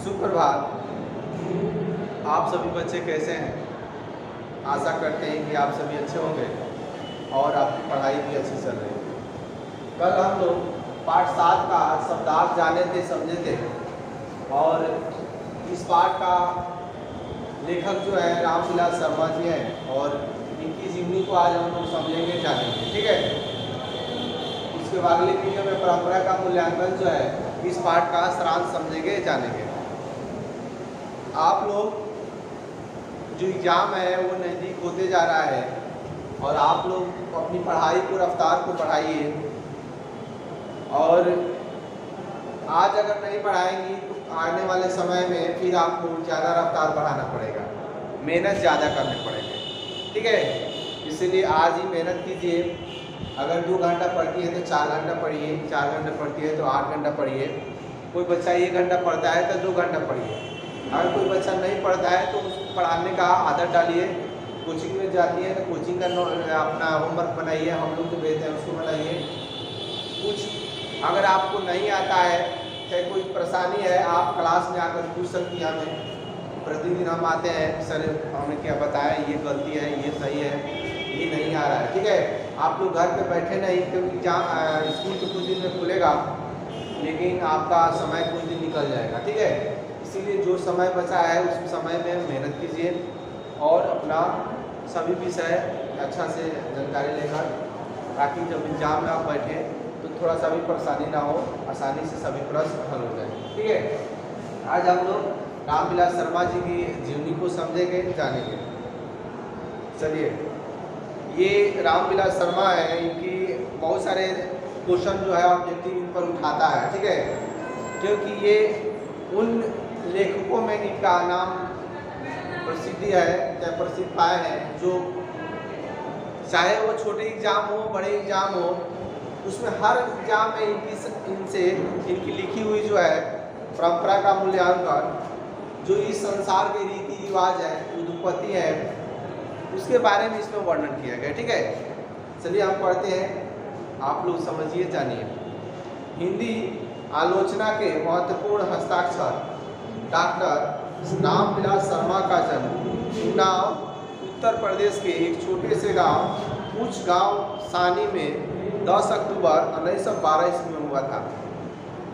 सुप्रभात। आप सभी बच्चे कैसे हैं? आशा करते हैं कि आप सभी अच्छे होंगे और आपकी पढ़ाई भी अच्छी चल रही है। कल हम लोग पाठ 7 का शब्दार्थ जाने थे, समझे थे, और इस पाठ का लेखक जो है रामविलास शर्मा जी हैं और इनकी जीवनी को आज हम लोग समझेंगे, जानेंगे। ठीक है। इसके बाद अगले वीडियो में परंपरा का मूल्यांकन जो है इस पाठ का सारांश समझेंगे, जानेंगे। आप लोग जो एग्ज़ाम है वो नज़दीक होते जा रहा है और आप लोग अपनी पढ़ाई को, रफ्तार को बढ़ाइए। और आज अगर नहीं पढ़ाएंगी तो आने वाले समय में फिर आपको ज़्यादा रफ्तार बढ़ाना पड़ेगा, मेहनत ज़्यादा करने पड़ेंगे। ठीक है। इसीलिए आज ही मेहनत कीजिए। अगर 2 घंटा पढ़ती है तो 4 घंटा पढ़िए, 4 घंटा पढ़ती है तो 8 घंटा पढ़िए। कोई बच्चा 1 घंटा पढ़ता है तो 2 घंटा पढ़िए। अगर कोई बच्चा नहीं पढ़ता है तो उसको पढ़ाने का आदत डालिए। कोचिंग में जाती है तो कोचिंग का अपना होमवर्क बनाइए, हम लोग जो भेजते हैं उसको बनाइए। कुछ अगर आपको नहीं आता है, चाहे कोई परेशानी है, आप क्लास में आकर पूछ सकती हैं हमें। प्रतिदिन हम आते हैं, सर हमें क्या बताया, ये गलती है, ये सही है, ये नहीं आ रहा है। ठीक है। आप लोग घर पे बैठे नहीं, क्योंकि जहाँ स्कूल तो कुछ दिन में खुलेगा, लेकिन आपका समय कुछ दिन निकल जाएगा। ठीक है। इसीलिए जो समय बचा है उस समय में मेहनत कीजिए और अपना सभी विषय अच्छा से जानकारी लेकर, ताकि जब एग्जाम में आप बैठे तो थोड़ा सा भी परेशानी ना हो, आसानी से सभी प्रश्न हल हो जाए। ठीक है। आज हम लोग रामविलास शर्मा जी की जीवनी को समझेंगे, जानेंगे। चलिए, ये रामविलास शर्मा है, इनकी बहुत सारे क्वेश्चन जो है ऑब्जेक्टिव इन पर उठाता है। ठीक है। क्योंकि ये उन लेखकों में इनका नाम प्रसिद्धि है, चाहे प्रसिद्ध पाए हैं, जो चाहे वो छोटे एग्जाम हो, बड़े एग्जाम हो, उसमें हर एग्जाम में इनकी लिखी हुई जो है परंपरा का मूल्यांकन, जो इस संसार के रीति रिवाज है, उत्पत्ति है, उसके बारे में इसमें वर्णन किया गया। ठीक है। चलिए हम पढ़ते हैं, आप लोग समझिए, जानिए। हिंदी आलोचना के महत्वपूर्ण हस्ताक्षर डॉक्टर रामविलास शर्मा का जन्म उन्नाव, उत्तर प्रदेश के एक छोटे से गांव उच्च गांव सानी में 10 अक्टूबर 1912 ईस्वी में हुआ था।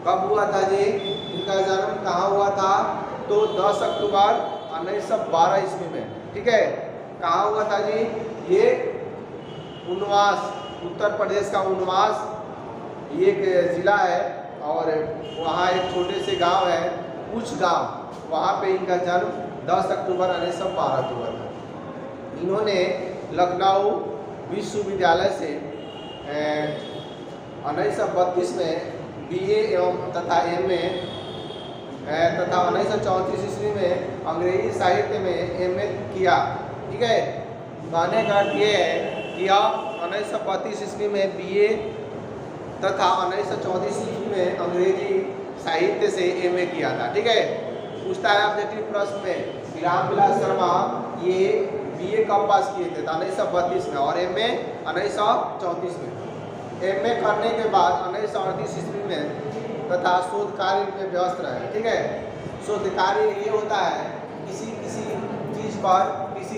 कब हुआ था जी? इनका जन्म कहाँ हुआ था? तो 10 अक्टूबर 1912 ईस्वी में। ठीक है। कहाँ हुआ था जी? ये उन्वास, उत्तर प्रदेश का उन्वास, ये एक जिला है और वहाँ एक छोटे से गांव है, उच्च गांव, वहाँ पे इनका जन्म 10 अक्टूबर 1912 को हुआ था। इन्होंने लखनऊ विश्वविद्यालय से 1932 में BA एवं तथा MA तथा 1934 ईस्वी में अंग्रेजी साहित्य में MA किया। ठीक है। कहने का अर्थ ये है कि आप 1932 ईस्वी में BA तथा 1934 ईस्वी में अंग्रेजी साहित्य से MA किया था। ठीक है। पूछता है ऑब्जेक्टिव प्रश्न में कि रामविलास शर्मा ये BA कब पास किए थे? 1932 में और MA 1934 में। MA करने के बाद 1938 ईस्वी में तथा शोध कार्य में व्यस्त रहे। ठीक है। शोध कार्य ये होता है किसी चीज़ पर,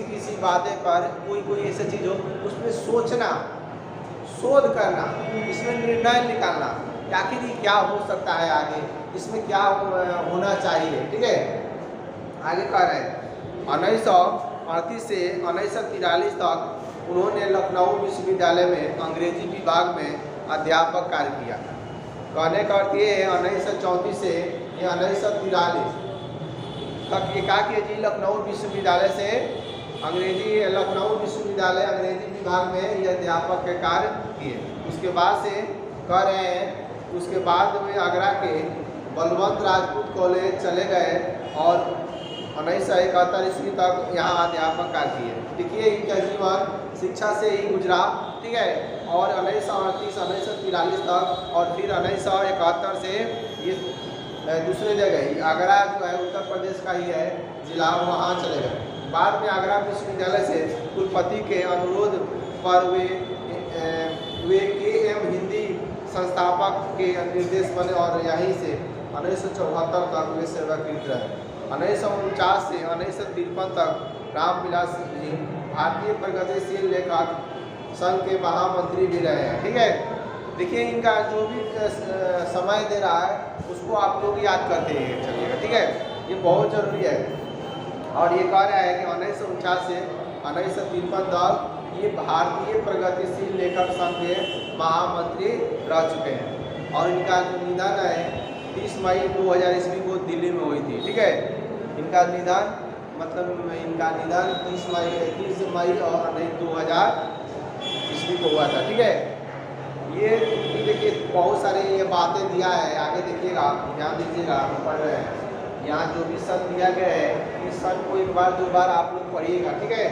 किसी बातें पर, कोई ऐसी चीज़ हो, उसमें सोचना, शोध करना, इसमें निर्णय निकालना कि आखिर ये क्या हो सकता है, आगे इसमें क्या होना चाहिए। ठीक है। आगे कह रहे हैं 1938 से 1943 तक उन्होंने लखनऊ विश्वविद्यालय में अंग्रेजी विभाग में अध्यापक कार्य किया। कहने का अर्थ ये है 1934 से 1943 तक ये क्या किया जी? लखनऊ विश्वविद्यालय से लखनऊ विश्वविद्यालय अंग्रेजी विभाग में ये अध्यापक के कार्य किए। उसके बाद से कह रहे हैं, उसके बाद वे आगरा के बलवंत राजपूत कॉलेज चले गए और 1971 ईस्वी तक यहाँ अध्यापक कार्य किए। देखिए, इनका जीवन शिक्षा से ही गुजरा। ठीक है। और 1938 1943 तक, और फिर 1971 से ये दूसरे जगह, आगरा जो है उत्तर प्रदेश का ही है जिला, वहाँ चले गए। बाद में आगरा विश्वविद्यालय से कुलपति के अनुरोध पर वे KM हिंदी संस्थापक के निर्देश बने और यहीं से 1974 तक वे सेवाकृत रहे। 1949 से 1953 तक रामविलास जी भारतीय प्रगतिशील लेखक संघ के महामंत्री भी रहे हैं। ठीक है, देखिए इनका जो भी समय दे रहा है उसको आप लोग याद करते हैं चलिएगा। ठीक है, ये बहुत जरूरी है। और ये कह रहा है कि 1949 से 1953 तक ये भारतीय प्रगतिशील लेखक संघ के महामंत्री रह चुके हैं। और इनका जो निधन है 30 मई 2000 ईस्वी को दिल्ली में हुई थी। ठीक है, इनका निधन 30 मई और 2000 ईस्वी को हुआ था। ठीक है, ये देखिए बहुत सारे ये बातें दिया है, आगे देखिएगा, ध्यान दीजिएगा, हम पढ़ रहे हैं। यहाँ जो भी सन दिया गया है इस सन को एक बार दो बार आप लोग पढ़िएगा। ठीक है,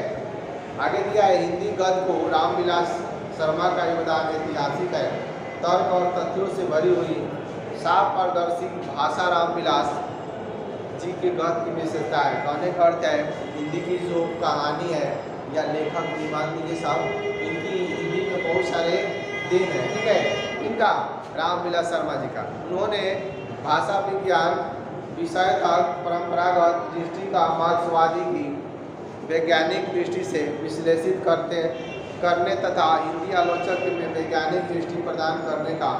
आगे दिया है हिंदी गद्य को रामविलास शर्मा का योगदान ऐतिहासिक है, तर्क और तथ्यों से भरी हुई साफ पारदर्शी भाषा रामविलास जी के गद्य की विशेषता है। कहने का अर्थ है हिंदी की जो कहानी है या लेखक निबंध ये सब इनकी हिंदी में बहुत सारे देन है। ठीक है, इनका रामविलास शर्मा जी का, उन्होंने भाषा विज्ञान विषय तक परंपरागत दृष्टि का मार्क्सवादी की वैज्ञानिक दृष्टि से विश्लेषित करने तथा हिंदी आलोचक में वैज्ञानिक दृष्टि प्रदान करने का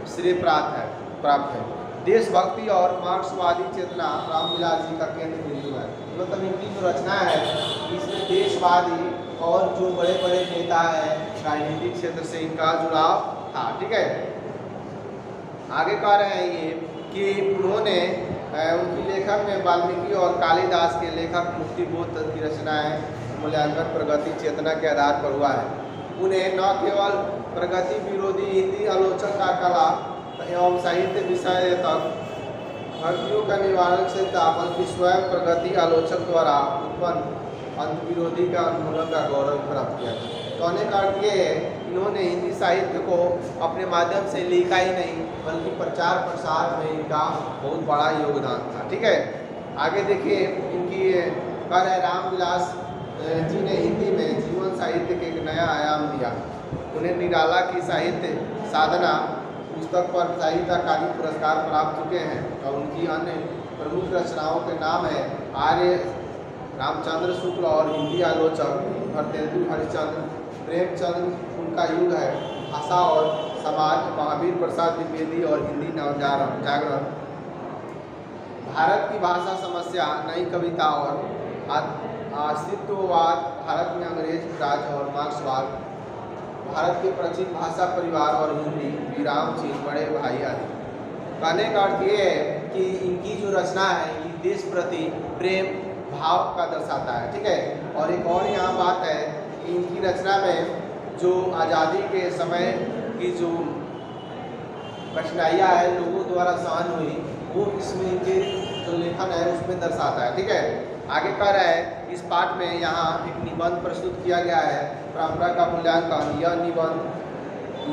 श्रेय प्राप्त है। देशभक्ति और मार्क्सवादी चेतना रामविलास जी का केंद्र बिंदु है। मतलब इनकी जो रचना है इसमें देशवादी और जो बड़े बड़े नेता हैं राजनीतिक क्षेत्र से इनका जुड़ाव था। ठीक है, आगे कह रहे हैं ये कि उन्होंने उनकी लेखन में वाल्मीकि और कालिदास के लेखक मुक्तिबोध की रचनाएं मूल्यांकन प्रगति चेतना के आधार पर हुआ है। उन्हें न केवल प्रगति विरोधी हिंदी आलोचक का कला एवं साहित्य विषय तक भर्तियों का निवारण से था, बल्कि स्वयं प्रगति आलोचक द्वारा उत्पन्न अंत विरोधी का उन्मूलन का गौरव प्राप्त किया। कहने का अर्थ ये है इन्होंने हिंदी साहित्य को अपने माध्यम से लिखा ही नहीं बल्कि प्रचार प्रसार में इनका बहुत बड़ा योगदान था। ठीक है, आगे देखिए इनकी कर है रामविलास जी ने हिंदी में जीवन साहित्य के एक नया आयाम दिया। उन्हें निराला की साहित्य साधना पुस्तक पर साहित्य अकादमी पुरस्कार प्राप्त चुके हैं और उनकी अन्य प्रमुख रचनाओं के नाम है आर्य रामचंद्र शुक्ल और हिंदी आलोचक भरतेंदु हरिश्चंद्र, प्रेमचंद्र उनका युग है, भाषा और समाज, महावीर प्रसाद द्विवेदी और हिंदी नवजागरण, भारत की भाषा समस्या, नई कविता और अस्तित्ववाद, भारत में अंग्रेज राज और मार्क्सवाद, भारत के प्राचीन भाषा परिवार और हिंदी, विराम चिन्ह, बड़े भाई आदि। कहने का अर्थ ये है कि इनकी जो रचना है ये देश प्रति प्रेम भाव का दर्शाता है। ठीक है, और एक और यहाँ बात है कि इनकी रचना में जो आज़ादी के समय की जो कठिनाइयाँ है लोगों द्वारा सहन हुई वो इसमें इनके जो लेखन है उसमें दर्शाता है। ठीक है, आगे कह रहा है इस पाठ में यहाँ एक निबंध प्रस्तुत किया गया है, परंपरा का मूल्यांकन।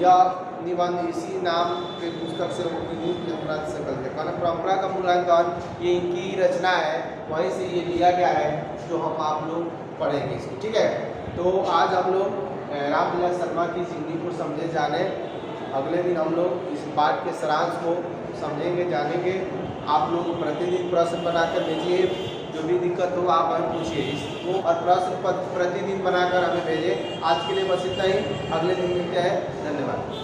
यह निबंध इसी नाम के पुस्तक से अपराध से करते हैं। परंपरा का मूल्यांकन ये इनकी रचना है, वहीं से ये लिया गया है जो हम आप लोग पढ़ेंगे इसको। ठीक है, तो आज हम लोग रामविलास शर्मा की जिंदगी को समझे जाने, अगले दिन हम लोग इस पाठ के सारांश को समझेंगे जानेंगे। आप लोग प्रतिदिन प्रश्न बनाकर भेजिए, जो भी दिक्कत हो आप हमें पूछिए इसको, और प्रश्न प्रतिदिन बनाकर हमें भेजिए। आज के लिए बस इतना ही, अगले दिन मिलते हैं, धन्यवाद।